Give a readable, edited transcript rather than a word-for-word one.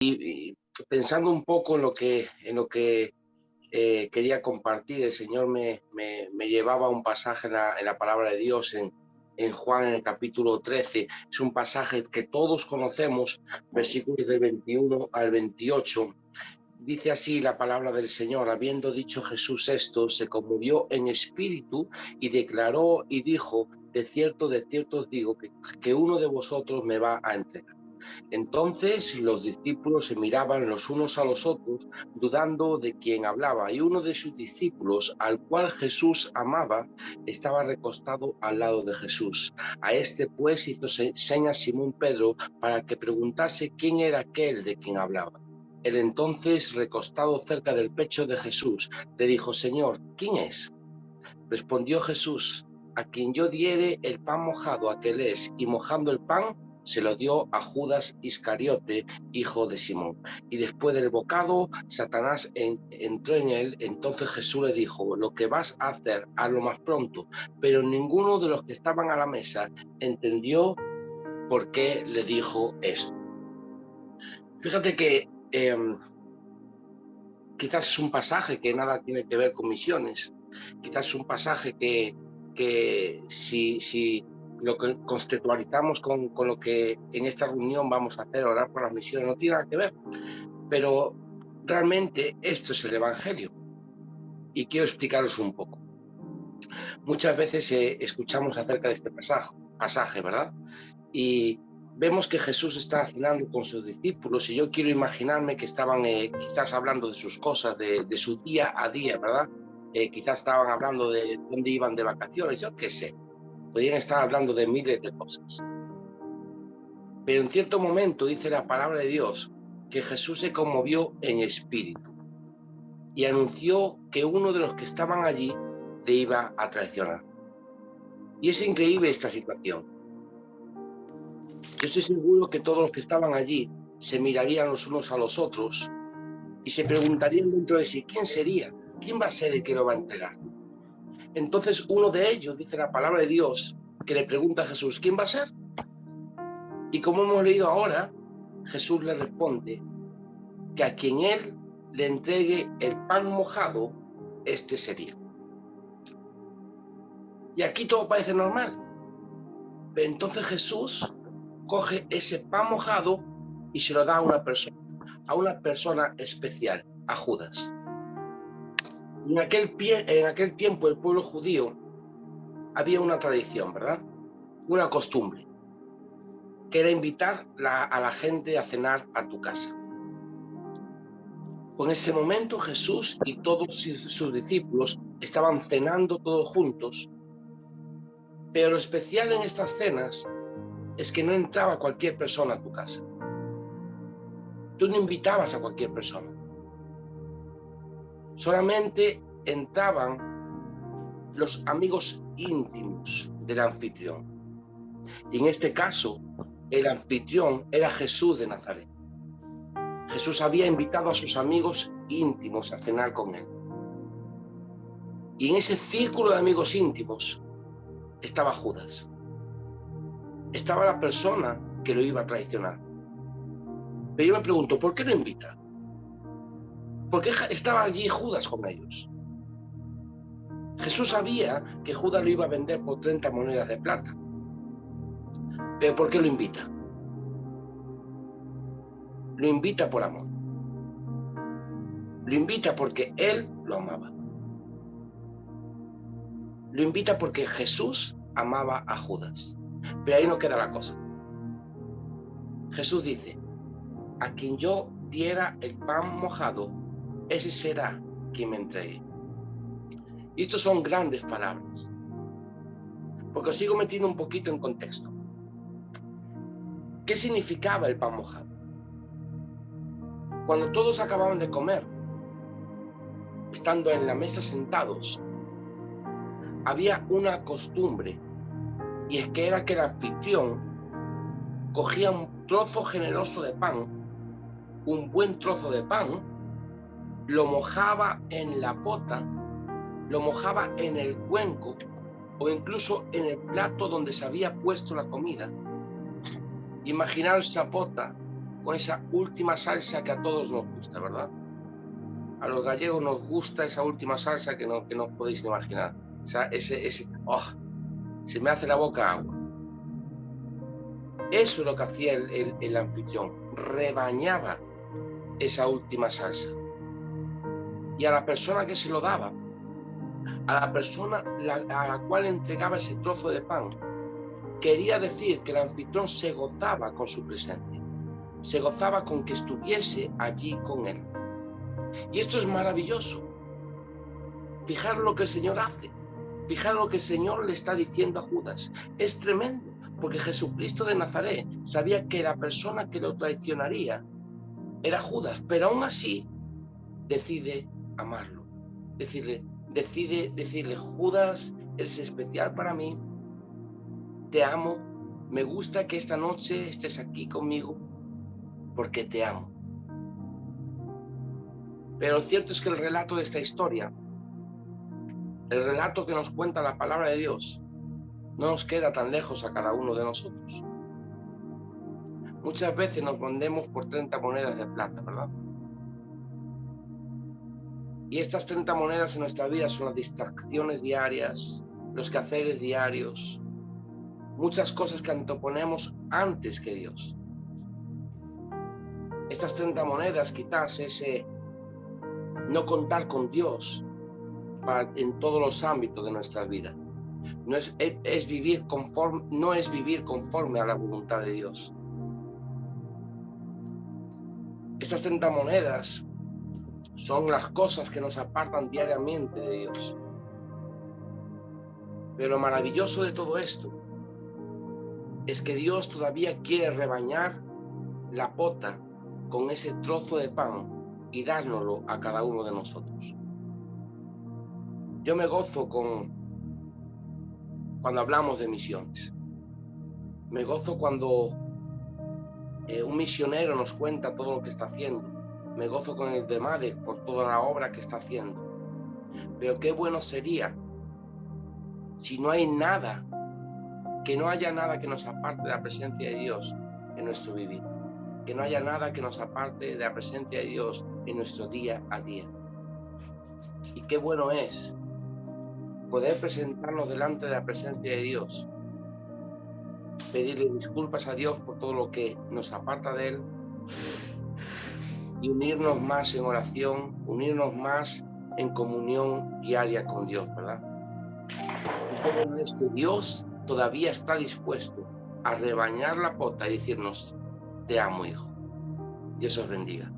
Y pensando un poco en lo que quería compartir, el Señor me llevaba a un pasaje en la palabra de Dios en Juan, en el capítulo 13. Es un pasaje que todos conocemos, versículos del 21 al 28. Dice así la palabra del Señor: habiendo dicho Jesús esto, se conmovió en espíritu y declaró y dijo: de cierto os digo que uno de vosotros me va a entregar. Entonces los discípulos se miraban los unos a los otros, dudando de quién hablaba, y uno de sus discípulos, al cual Jesús amaba, estaba recostado al lado de Jesús. A este pues hizo señas Simón Pedro para que preguntase quién era aquel de quien hablaba. Él entonces, recostado cerca del pecho de Jesús, le dijo: Señor, ¿quién es? Respondió Jesús: a quien yo diere el pan mojado, aquel es. Y mojando el pan, se lo dio a Judas Iscariote, hijo de Simón. Y después del bocado, Satanás entró en él. Entonces Jesús le dijo: lo que vas a hacer, hazlo más pronto. Pero ninguno de los que estaban a la mesa entendió por qué le dijo esto. Fíjate que quizás es un pasaje que nada tiene que ver con misiones. Quizás es un pasaje que si lo que contextualizamos con lo que en esta reunión vamos a hacer, orar por las misiones, no tiene nada que ver. Pero realmente esto es el Evangelio. Y quiero explicaros un poco. Muchas veces escuchamos acerca de este pasaje, ¿verdad? Y vemos que Jesús está cenando con sus discípulos, y yo quiero imaginarme que estaban quizás hablando de sus cosas, de su día a día, ¿verdad? Quizás estaban hablando de dónde iban de vacaciones, yo qué sé. Podrían estar hablando de miles de cosas. Pero en cierto momento dice la palabra de Dios que Jesús se conmovió en espíritu y anunció que uno de los que estaban allí le iba a traicionar. Y es increíble esta situación. Yo estoy seguro que todos los que estaban allí se mirarían los unos a los otros y se preguntarían dentro de sí: ¿quién sería? ¿Quién va a ser el que lo va a entregar? Entonces uno de ellos, dice la palabra de Dios, que le pregunta a Jesús: ¿quién va a ser? Y como hemos leído ahora, Jesús le responde que a quien él le entregue el pan mojado, este sería. Y aquí todo parece normal. Pero entonces Jesús coge ese pan mojado y se lo da a una persona especial, a Judas. En aquel tiempo el pueblo judío había una tradición, ¿verdad? Una costumbre, que era invitar a la gente a cenar a tu casa. En ese momento Jesús y todos sus discípulos estaban cenando todos juntos, pero lo especial en estas cenas es que no entraba cualquier persona a tu casa. Tú no invitabas a cualquier persona. Solamente entraban los amigos íntimos del anfitrión. Y en este caso, el anfitrión era Jesús de Nazaret. Jesús había invitado a sus amigos íntimos a cenar con él. Y en ese círculo de amigos íntimos estaba Judas. Estaba la persona que lo iba a traicionar. Pero yo me pregunto, ¿por qué lo invita? ¿Por qué estaba allí Judas con ellos? Jesús sabía que Judas lo iba a vender por 30 monedas de plata. ¿Pero por qué lo invita? Lo invita por amor. Lo invita porque él lo amaba. Lo invita porque Jesús amaba a Judas. Pero ahí no queda la cosa. Jesús dice: a quien yo diera el pan mojado, ese será quien me entregue. Y estos son grandes palabras, porque os sigo metiendo un poquito en contexto. ¿Qué significaba el pan mojado? Cuando todos acababan de comer, estando en la mesa sentados, había una costumbre, y es que era que el anfitrión cogía un trozo generoso de pan, un buen trozo de pan, lo mojaba en la pota, lo mojaba en el cuenco o incluso en el plato donde se había puesto la comida. Imaginaos esa pota con esa última salsa que a todos nos gusta, ¿verdad? A los gallegos nos gusta esa última salsa que no os podéis imaginar. O sea, ¡oh! Se me hace la boca agua. Eso es lo que hacía el anfitrión, rebañaba esa última salsa. Y a la persona que se lo daba, a la persona a la cual entregaba ese trozo de pan, quería decir que el anfitrión se gozaba con su presencia, se gozaba con que estuviese allí con él. Y esto es maravilloso. Fijaros lo que el Señor hace, fijaros lo que el Señor le está diciendo a Judas. Es tremendo, porque Jesucristo de Nazaret sabía que la persona que lo traicionaría era Judas, pero aún así decide amarlo, decide decirle, Judas, eres especial para mí, te amo, me gusta que esta noche estés aquí conmigo, porque te amo. Pero lo cierto es que el relato de esta historia, el relato que nos cuenta la palabra de Dios, no nos queda tan lejos a cada uno de nosotros. Muchas veces nos vendemos por 30 monedas de plata, ¿verdad? Y estas 30 monedas en nuestra vida son las distracciones diarias, los quehaceres diarios, muchas cosas que anteponemos antes que Dios. Estas 30 monedas quizás ese no contar con Dios en todos los ámbitos de nuestra vida. No es vivir conforme a la voluntad de Dios. Estas 30 monedas son las cosas que nos apartan diariamente de Dios. Pero lo maravilloso de todo esto es que Dios todavía quiere rebañar la pota con ese trozo de pan y dárnoslo a cada uno de nosotros. Yo me gozo cuando hablamos de misiones. Me gozo cuando un misionero nos cuenta todo lo que está haciendo. Me gozo con el de Made por toda la obra que está haciendo. Pero qué bueno sería si no hay nada, que no haya nada que nos aparte de la presencia de Dios en nuestro vivir. Que no haya nada que nos aparte de la presencia de Dios en nuestro día a día. Y qué bueno es poder presentarnos delante de la presencia de Dios, pedirle disculpas a Dios por todo lo que nos aparta de Él y unirnos más en oración, unirnos más en comunión diaria con Dios, ¿verdad? Y qué bueno es que Dios todavía está dispuesto a rebañar la pota y decirnos, te amo, hijo. Dios os bendiga.